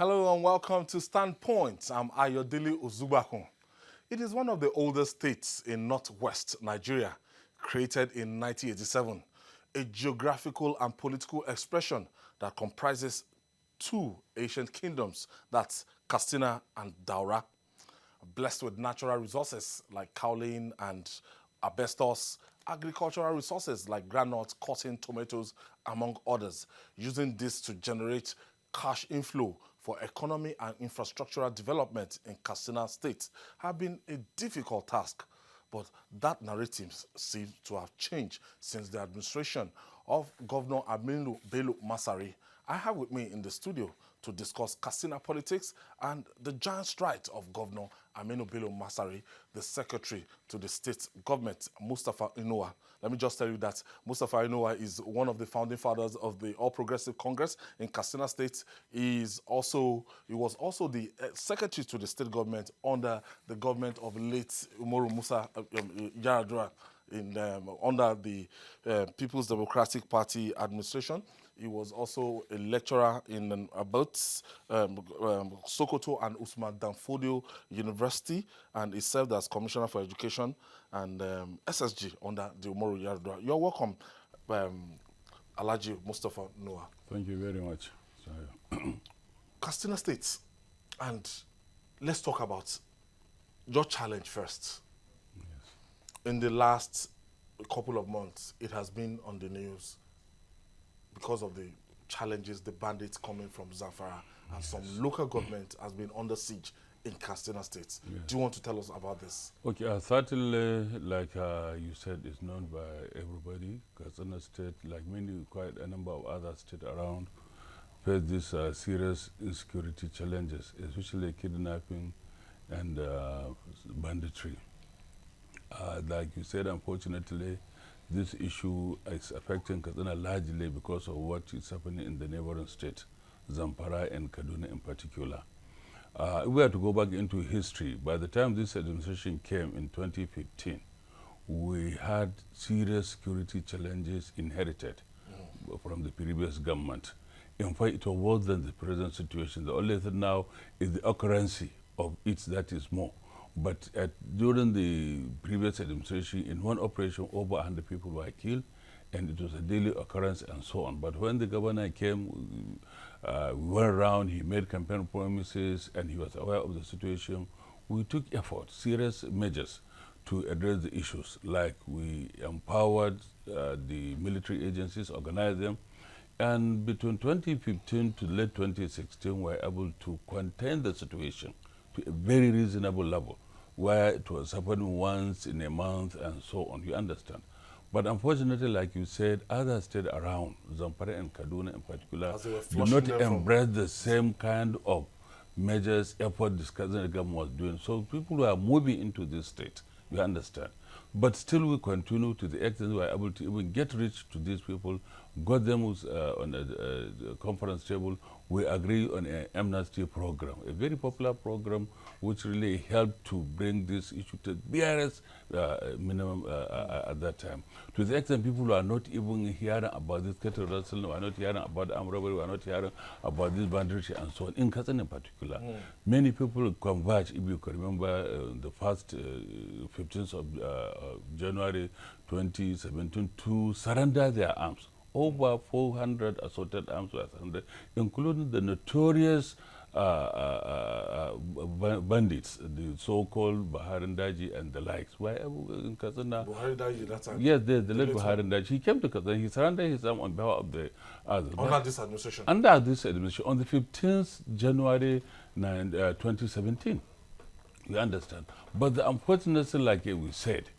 Hello and welcome to Standpoint. I'm Ayodele Uzubakun. It is one of the oldest states in northwest Nigeria, created in 1987, a geographical and political expression that comprises two ancient kingdoms, that's Katsina and Daura, blessed with natural resources like kaolin and asbestos, agricultural resources like groundnuts, cotton, tomatoes, among others, using this to generate cash inflow for economy and infrastructural development in Katsina State have been a difficult task. But that narrative seems to have changed since the administration of Governor Aminu Masari. I have with me in the studio to discuss Katsina politics and the giant stride of Governor Aminu Masari, the secretary to the state government, Mustafa Inuwa. Let me just tell you that Mustafa Inuwa is one of the founding fathers of the All Progressive Congress in Katsina State. He was also the secretary to the state government under the government of late Umaru Musa Yaradua under the People's Democratic Party administration. He was also a lecturer in about Sokoto and Usman Danfodio University, and he served as Commissioner for Education and SSG under the Umaru Yaradua. You're welcome, Alhaji Mustafa Noah. Thank you very much. Katsina State, and let's talk about your challenge first. Yes. In the last couple of months, it has been on the news because of the challenges, the bandits coming from Zamfara, and some local government has been under siege in Katsina State. Yes. Do you want to tell us about this? Okay, certainly, like you said, is known by everybody. Katsina State, like quite a number of other states around, face these serious insecurity challenges, especially kidnapping and banditry. Like you said, unfortunately, this issue is affecting Katsina largely because of what is happening in the neighboring state, Zamfara and Kaduna in particular. If we have to go back into history, by the time this administration came in 2015, we had serious security challenges inherited from the previous government. In fact, it was worse than the present situation. The only thing now is the occurrence of it that is more. But during the previous administration, in one operation, over 100 people were killed, and it was a daily occurrence and so on. But when the governor came, we went around, he made campaign promises, and he was aware of the situation. We took effort, serious measures to address the issues, like we empowered the military agencies, organized them, and between 2015 to late 2016, we were able to contain the situation to a very reasonable level, where it was happening once in a month and so on, you understand. But unfortunately, like you said, other states around, Zamfara and Kaduna in particular, do not embrace the same kind of measures, effort, discussion the government was doing. So people were moving into this state, you understand. But still we continue to the extent we were able to even get rich to these people, got them on a conference table. We agree on an amnesty program, a very popular program which really helped to bring this issue to BRS minimum at that time. To the extent people are not even hearing about this cattle rustling, we are not hearing about armed robbery, we are not hearing about this banditry and so on, in Katsina in particular. Many people converged, if you can remember, the first 15th of January 2017 to surrender their arms. Over 400 assaulted arms were surrendered, including the notorious bandits, the so-called Baharin Daji and the likes. Were in Katsina. Buhari Daji that time? Yes, the late Baharin Daji. He came to Katsina, he surrendered his arm on behalf of the others. Under this administration? Under this administration, on the 15th January 2017. You understand? But the unfortunate thing, like we said,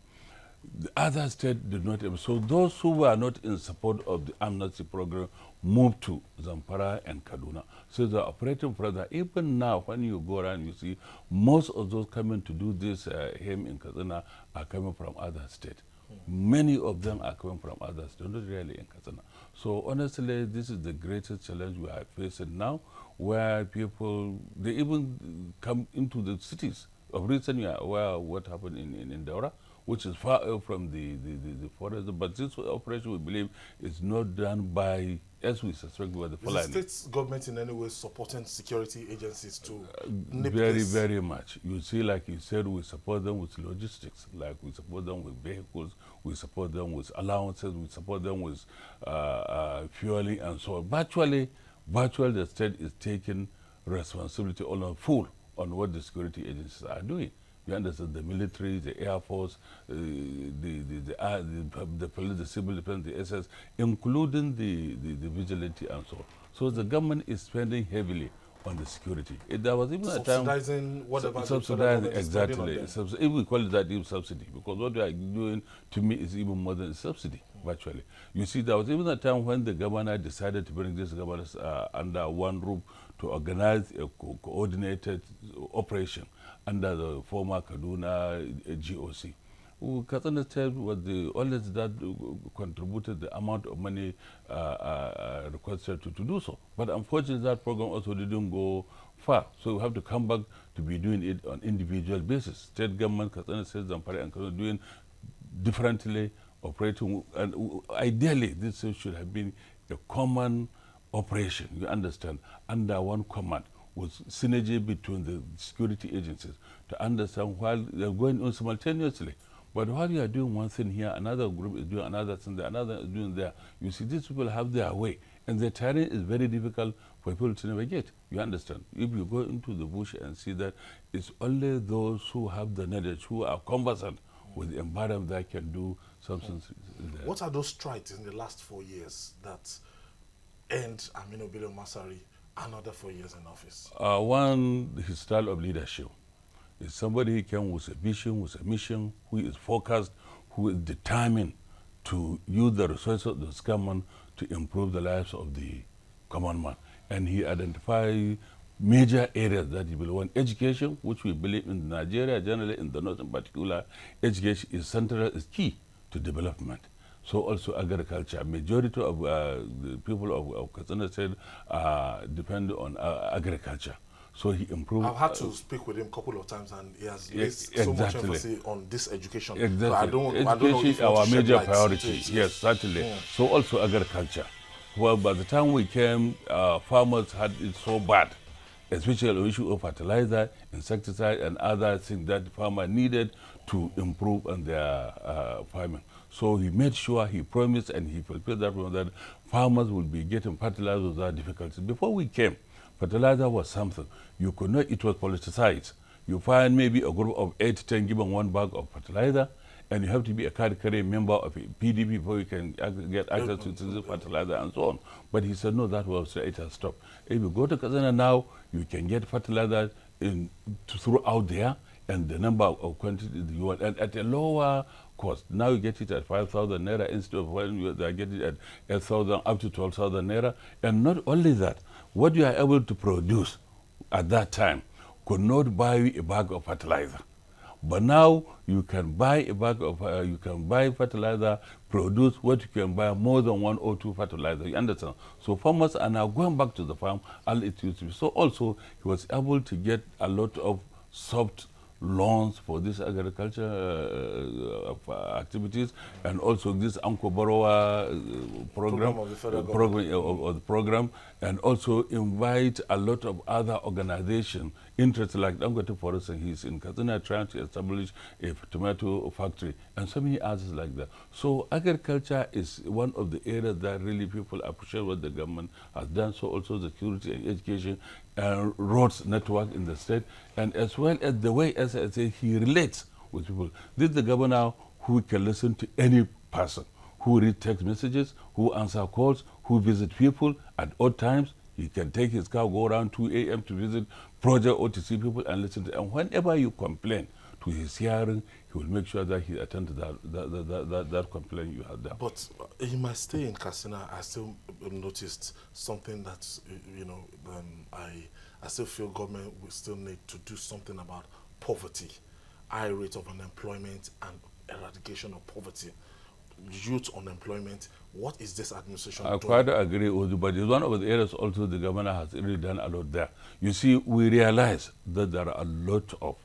the other states did not. So those who were not in support of the amnesty program moved to Zamfara and Kaduna. So they're operating further. Even now, when you go around, you see most of those coming to do this here in Katsina are coming from other states. Many of them are coming from other states, not really in Katsina. So honestly, this is the greatest challenge we are facing now, where people, they even come into the cities. Of recent, you are aware of what happened in Daura, which is far away from the forest. But this operation, we believe, is not done by, as we suspect, by the Fulani. Is the state government in any way supporting security agencies to nip Very, this? very much. You see, like you said, we support them with logistics, like we support them with vehicles, we support them with allowances, we support them with fueling and so on. Virtually, the state is taking responsibility on full on what the security agencies are doing. You understand, the military, the Air Force, the police, the civil defense, the SS, including the vigilante and so on. So the government is spending heavily on the security. There was even a time subsidizing whatever subsidizing, the exactly. If we call it that, even subsidy, because what we are doing, to me, is even more than a subsidy, virtually. You see, there was even a time when the governor decided to bring these governors under one roof to organize a coordinated operation under the former Kaduna GOC. Katsina State was the only that contributed the amount of money requested to do so. But unfortunately, that program also didn't go far. So we have to come back to be doing it on individual basis. State government, Katsina State, Zamfara, and Kaduna doing differently, operating. And ideally, this should have been a common operation, you understand, under one command, with synergy between the security agencies to understand while they're going on simultaneously. But while you are doing one thing here, another group is doing another thing there, another is doing there. You see, these people have their way. And the terrain is very difficult for people to navigate. You understand? If you go into the bush and see that it's only those who have the knowledge, who are conversant with the environment, that can do something there. What are those strides in the last 4 years that end Aminu Masari another 4 years in office? One, his style of leadership. Is somebody who came with a vision, with a mission, who is focused, who is determined to use the resources of the government to improve the lives of the common man. And he identified major areas that he will want. Education, which we believe in Nigeria, generally in the north in particular, education is central, is key to development. So also agriculture. Majority of the people of Katsina State depend on agriculture. So he improved. I've had to speak with him a couple of times, and he has placed so much emphasis on this education. Exactly. So I don't know if our major priority. Yes, certainly. So also agriculture. Well, by the time we came, farmers had it so bad, especially the issue of fertilizer, insecticide, and other things that farmer needed to improve on their farming. So he made sure, he promised, and he fulfilled that farmers will be getting fertilizer without difficulties. Before we came, fertilizer was something. You could not, it was politicized. You find maybe a group of 8 to 10 given one bag of fertilizer, and you have to be a card-carrying member of a PDP before you can get access to this fertilizer and so on. But he said, no, that was, it has stopped. If you go to Katsina now, you can get fertilizer throughout there, and the number of quantity you want, and at a lower cost. Now you get it at 5,000 naira instead of when you get it at 8,000 up to 12,000 naira. And not only that, what you are able to produce at that time could not buy you a bag of fertilizer. But now you can buy a bag of, you can buy fertilizer, produce what you can buy more than 1 or 2 fertilizer. You understand? So farmers are now going back to the farm as it used to be. So also he was able to get a lot of soft loans for this agriculture activities, and also this Anko Borrower program of the federal program, and also invite a lot of other organizations interested, like Dangote, for instance, he's in Katsina trying to establish a tomato factory, and so many others like that. So agriculture is one of the areas that really people appreciate what the government has done. So also the security and education and roads network in the state, and as well as the way, as I say, he relates with people. This is the governor who can listen to any person, who read text messages, who answer calls, who visit people at odd times. He can take his car, go around 2 a.m. to visit project or to see people and listen to. And whenever you complain to his hearing, he will make sure that he attends to that complaint you have done. But in my stay in Katsina, I still noticed something that, you know, I still feel government will still need to do something about poverty, high rate of unemployment, and eradication of poverty, youth unemployment. What is this administration doing? I quite agree with you, but it's one of the areas also the governor has really done a lot there. You see, we realize that there are a lot of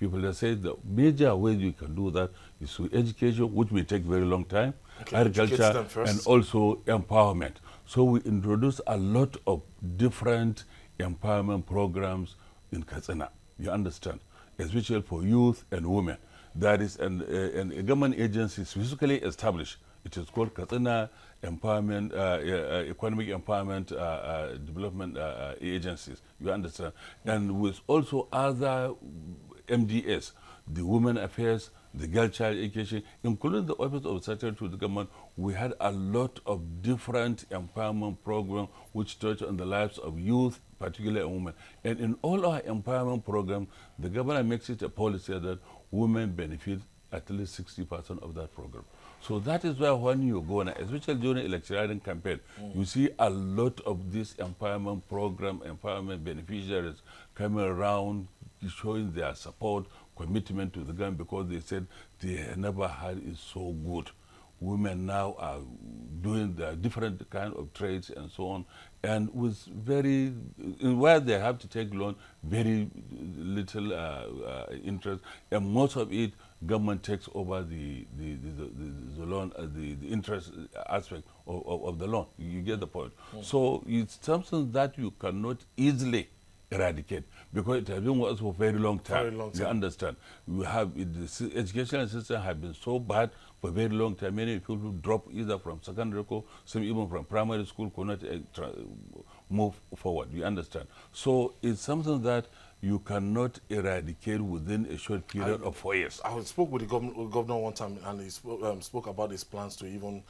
people that say the major way you can do that is through education, which may take very long time, Okay, educate agriculture, them first. and also empowerment. So we introduce a lot of different empowerment programs in Katsina. You understand? Especially for youth and women. That is a government agency specifically established. It is called Katsina Empowerment, Economic Empowerment Development Agencies. You understand? And with also other MDS, the Women Affairs, the Girl Child Education, including the Office of Secretary to the Government, we had a lot of different empowerment programs which touch on the lives of youth, particularly women. And in all our empowerment programs, the government makes it a policy that women benefit at least 60% of that program. So that is why when you go, especially during electioneering campaign, you see a lot of this empowerment program, empowerment beneficiaries coming around, showing their support, commitment to the government, because they said they never had it so good. Women now are doing the different kind of trades and so on, and with very, where they have to take loan, very little interest, and most of it, government takes over the loan, the interest aspect of the loan. You get the point. So it's something that you cannot easily eradicate because it has been with us for a very long time. Very long time. You understand? We have the educational system has been so bad for a very long time. Many people who drop either from secondary school, some even from primary school, could not move forward. You understand? So it's something that you cannot eradicate within a short period of 4 years. I spoke with the governor one time, and he spoke about his plans to even,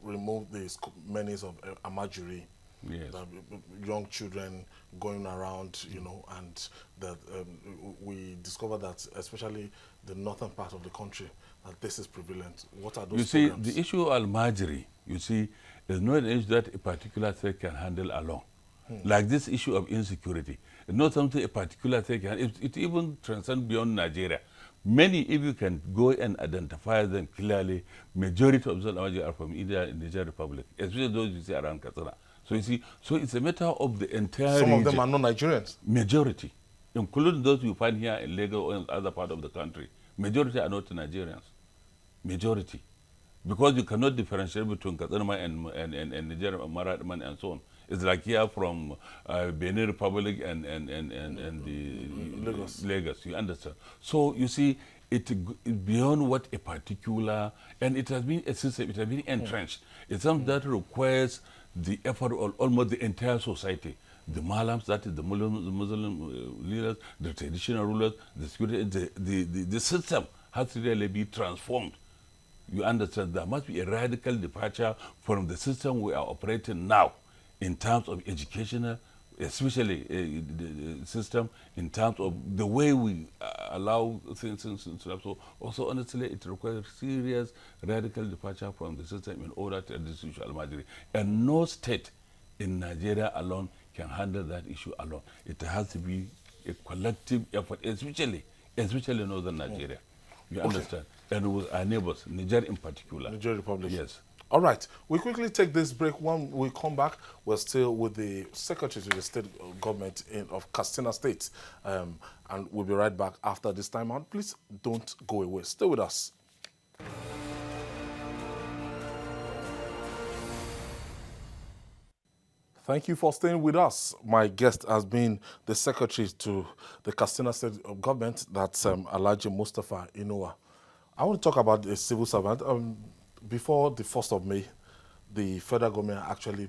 remove the menace of Amajiri. Yes. Young children going around, and that we discovered that especially the northern part of the country, that this is prevalent. What are those You see, programs? the issue of Almajiri, you see, is not an issue that a particular state can handle alone. Like this issue of insecurity. It's not something a particular state can, it even transcends beyond Nigeria. Many, if you can go and identify them clearly, majority of them are from India and Niger Republic, especially those you see around Katsina. So you see, so it's a matter of the entire Some region. of them are non-Nigerians. Majority, including those you find here in Lagos or in other part of the country. Majority are not Nigerians. Majority. Because you cannot differentiate between Katsina and Nigeria, Maratman and so on. It's like here from Benin Republic and the Lagos, you understand? So you see, it's beyond what a particular, and it has been a system, it has been entrenched. It's something that requires the effort of almost the entire society. The Malams, that is the Muslim leaders, the traditional rulers, the security, the system has to really be transformed. You understand, there must be a radical departure from the system we are operating now in terms of educational, especially the system, in terms of the way we allow things to happen. So also, honestly, it requires serious radical departure from the system in order to address the issue of Al-Majiri. And no state in Nigeria alone can handle that issue alone. It has to be a collective effort, especially northern Nigeria. You understand? And with our neighbors, Niger in particular. Niger Republic. Yes. All right. We quickly take this break. When we come back, we're still with the Secretary to the State Government of Katsina State. And we'll be right back after this time out. Please don't go away. Stay with us. Thank you for staying with us. My guest has been the Secretary to the Katsina State Government, that's Alhaji Mustafa Inuwa. I want to talk about the civil servant. Before the 1st of May, the federal government actually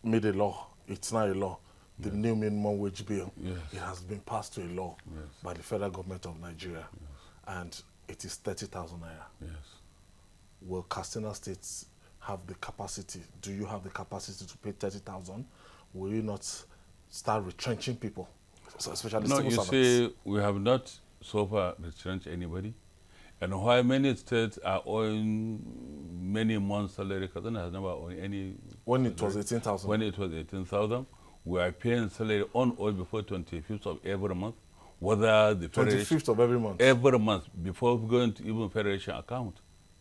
made a law. It's not a law. The new minimum wage bill. Yes. It has been passed to a law by the federal government of Nigeria. And it is 30,000 naira. Yes. Will Katsina State have the capacity? Do you have the capacity to pay 30,000? Will you not start retrenching people, especially No, civil you servants? see, we have not so far retrenched anybody. And while many states are owing many months' salary, Katsina has never owed any. When it was 18,000? When it was 18,000, we are paying salary on or before 25th of every month, whether the federation. 25th of every month? Every month, before going to even federation account.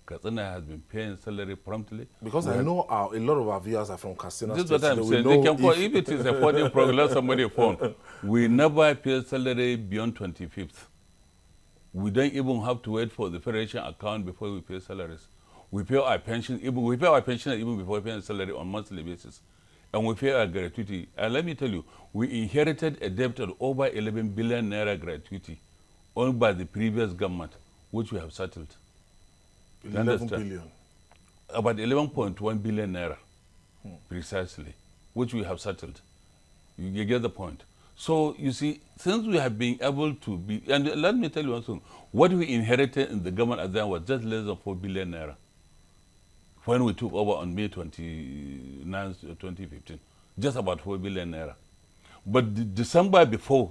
Katsina has been paying salary promptly. Because I know a lot of our viewers are from Katsina This is State. what I'm They will saying. They know can call, if it is a phone in progress, let somebody phone. We never pay salary beyond 25th. We don't even have to wait for the federation account before we pay salaries. We pay our pension, even before paying salary on monthly basis. And we pay our gratuity. And let me tell you, we inherited a debt of over 11 billion naira gratuity owned by the previous government, which we have settled. 11 billion. About 11.1 billion naira, precisely, which we have settled. You get the point. So, you see, since we have been able to be, and let me tell you one thing, what we inherited in the government at then was just less than 4 billion naira when we took over on May 29, 2015. Just about 4 billion naira. But December before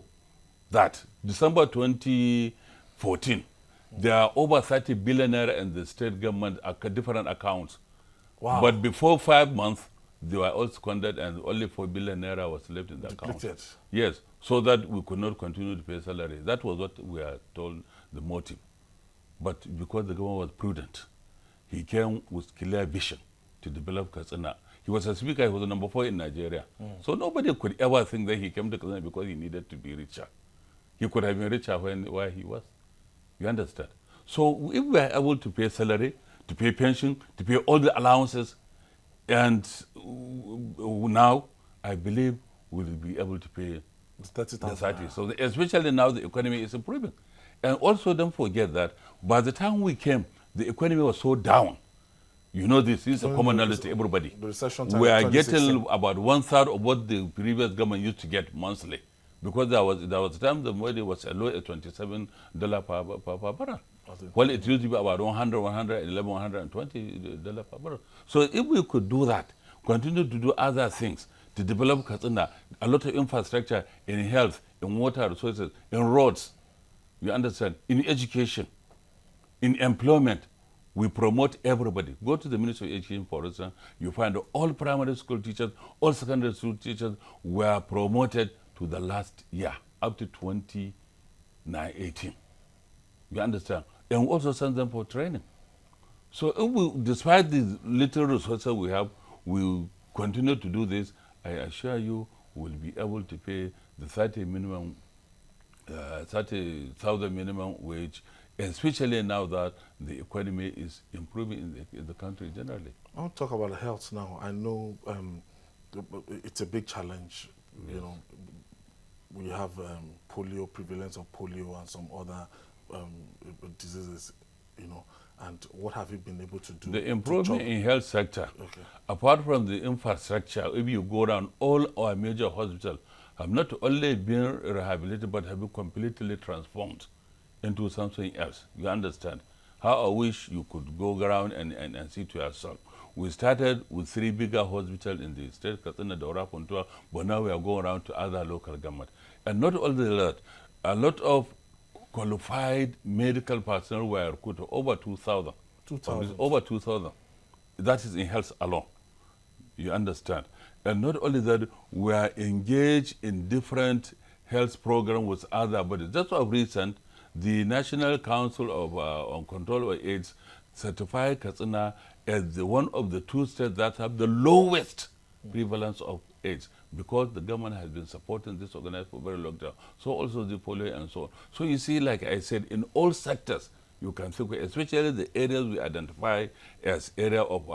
that, December 2014, there are over 30 billion naira in the state government different accounts. Wow. But before 5 months, they were all squandered and only 4 billion naira was left in the account. Yes, so that we could not continue to pay salary. That was what we are told the motive. But because the government was prudent, he came with clear vision to develop Katsina. He was a speaker, he was the number 4 in Nigeria. So nobody could ever think that he came to Katsina because he needed to be richer. He could have been richer where he was. You understand? So if we are able to pay salary, to pay pension, to pay all the allowances, and now I believe we'll be able to pay the 30. So especially now the economy is improving. And also don't forget that by the time we came, the economy was so down. You know this is a common knowledge to everybody. The recession We are getting about 1/3 of what the previous government used to get monthly. Because there was a time the money was as low as $27 per barrel. Well, it used to be about $111, $120 per barrel. So if we could do that, continue to do other things to develop Katsina, a lot of infrastructure in health, in water resources, in roads, you understand, in education, in employment, we promote everybody. Go to the Ministry of Education, for instance, you find all primary school teachers, all secondary school teachers were promoted to the last year, up to 2018. You understand? And we also send them for training. So if we, despite the little resources we have, we will continue to do this. I assure you we'll be able to pay the 30,000 minimum wage, especially now that the economy is improving in the country generally. I want to talk about health now. I know it's a big challenge. Yes. You know, we have polio, prevalence of polio and some other diseases, you know, and what have you been able to do? The improvement in health sector, apart from the infrastructure, if you go around, all our major hospitals have not only been rehabilitated, but have been completely transformed into something else. You understand? How I wish you could go around and see to yourself. We started with 3 bigger hospitals in the state, Katsina, Daura, Puntua, but now we are going around to other local government. And not only that, a lot of qualified medical personnel were recruited, over 2,000. Over 2,000. That is in health alone. You understand? And not only that, we are engaged in different health programs with other bodies. Just of recent, the National Council of on Control of AIDS certified Katsina as one of the 2 states that have the lowest prevalence of AIDS, because the government has been supporting this organization for a very long time. So also the polio and so on. So you see, like I said, in all sectors, you can think, especially the areas we identify as area of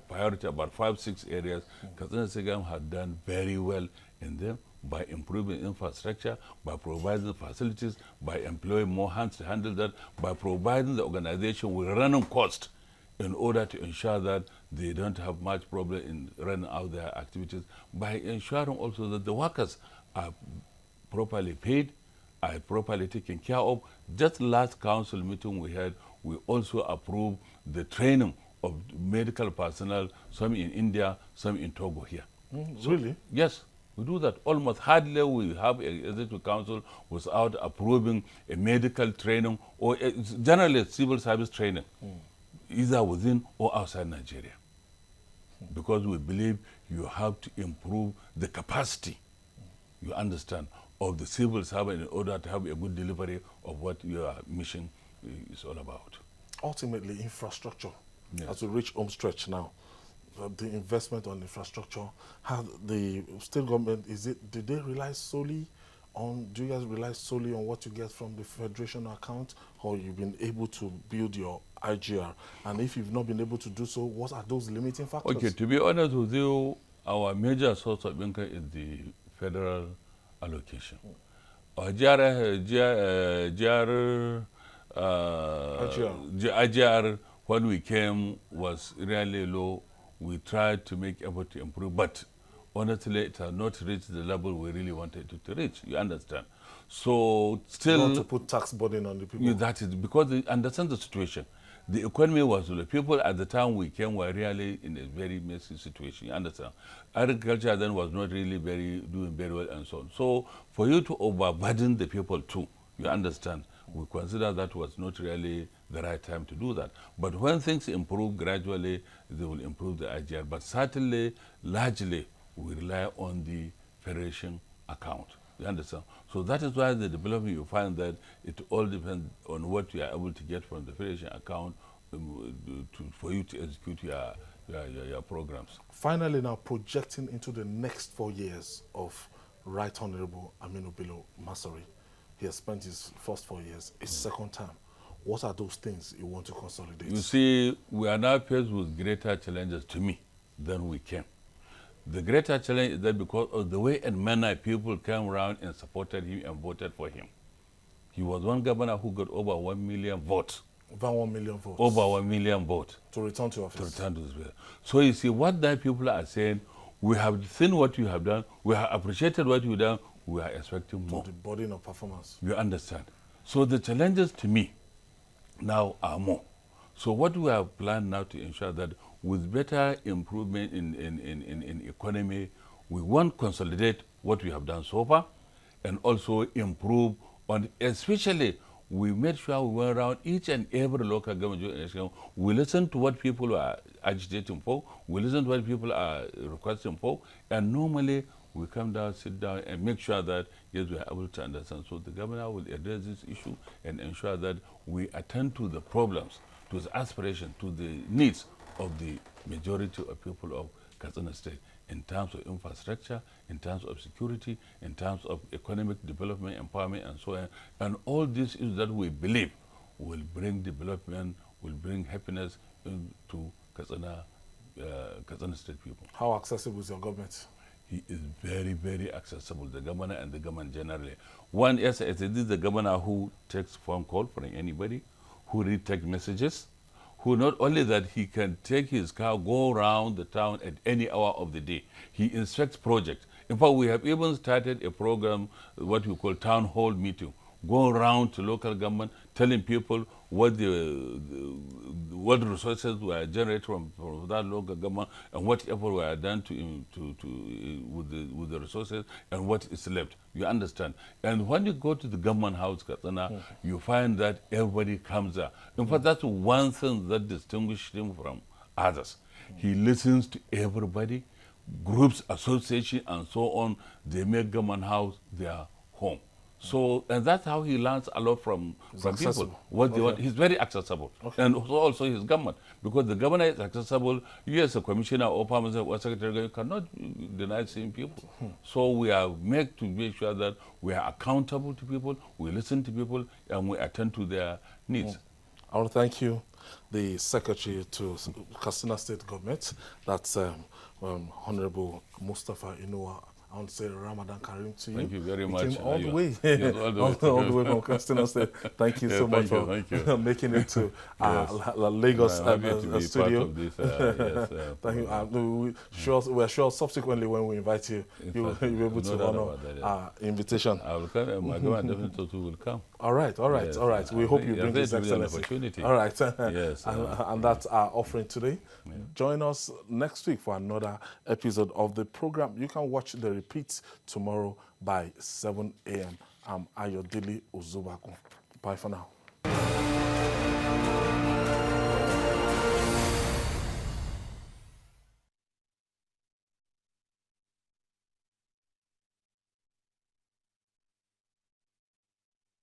priority, about 5-6 areas, Katsina State has done very well in them by improving infrastructure, by providing facilities, by employing more hands to handle that, by providing the organization with running costs in order to ensure that they don't have much problem in running out their activities, by ensuring also that the workers are properly paid, are properly taken care of. Just last council meeting we had, we also approved the training of medical personnel, some in India, some in Togo here. So, really? Yes, we do that. Almost hardly we have a executive council without approving a medical training or generally a civil service training, either within or outside Nigeria. Because we believe you have to improve the capacity, you understand, of the civil servant in order to have a good delivery of what your mission is all about. ultimately infrastructure. Yes. As we reach home stretch now, the investment on infrastructure, how the state government, do they rely solely on, do you guys rely solely on what you get from the federation account, or you've been able to build your IGR? And if you've not been able to do so, what are those limiting factors? Okay, to be honest with you, our major source of income is the federal allocation. Our IGR, when we came, was really low. We tried to make effort to improve, but honestly, it has not reached the level we really wanted it to reach. You understand? So still, you want to put tax burden on the people. that is because they understand the situation. The economy was low. People at the time we came were really in a very messy situation. You understand? Agriculture then was not really doing very well and so on. So for you to overburden the people too, you understand, we consider that was not really the right time to do that. But when things improve gradually, they will improve the IGR. But certainly, largely, we rely on the federation account. You understand? So that is why the development, you find that it all depends on what you are able to get from the federation account for you to execute your programs. Finally, now projecting into the next 4 years of Right Honorable Aminu Masari. He has spent his first 4 years, his second term. What are those things you want to consolidate? You see, we are now faced with greater challenges to me than we came. The greater challenge is that because of the way and manner people came around and supported him and voted for him. He was one governor who got over 1 million votes. Over 1 million votes. Over 1 million votes. To return to office. To return to office. So you see, what that people are saying, we have seen what you have done, we have appreciated what you've done, we are expecting more. The burden of performance. You understand? So the challenges to me now are more. So what we have planned now to ensure that with better improvement in economy, we want to consolidate what we have done so far and also improve on, especially we made sure we went around each and every local government election. We listen to what people are agitating for, we listen to what people are requesting for, and normally we come down, sit down, and make sure that, yes, we are able to understand. So the governor will address this issue and ensure that we attend to the problems, to the aspiration, to the needs of the majority of people of Katsina State in terms of infrastructure, in terms of security, in terms of economic development, empowerment, and so on. And all these issues that we believe will bring development, will bring happiness to Katsina State people. How accessible is your government? He is very, very accessible, the governor and the government generally. One, yes, it is the governor who takes phone call from anybody, who read text messages, who not only that he can take his car, go around the town at any hour of the day. He inspects projects. In fact, we have even started a program, what we call town hall meeting, go around to local government, telling people what what resources were generated from that local government and what effort were done with the resources and what is left. You understand? And when you go to the government house, Katsina, you find that everybody comes there. In fact, that's one thing that distinguishes him from others. He listens to everybody, groups, associations, and so on. They make government house their home. So, and that's how he learns a lot from people. What they want. He's very accessible. And also his government. Because the governor is accessible, you as a commissioner or permanent or secretary, you cannot deny seeing people. So we are made to make sure that we are accountable to people, we listen to people, and we attend to their needs. I want to thank you, the Secretary to Katsina State Government, that's Honorable Mustafa Inuwa. I want to say Ramadan Karim to you. Thank you very much. All the way. Yes, all the way from Katsina State. Thank you so much for making it to Lagos studio. Of this, thank you. We're sure subsequently when we invite you, you'll be able to honor our invitation. I will come. My government definitely will come. All right. Yes, we hope you bring this excellency. Opportunity. All right. Yes. And that's our offering today. Yeah. Join us next week for another episode of the program. You can watch the repeat tomorrow by 7 a.m. I'm Ayodele Ozubakun. Bye for now.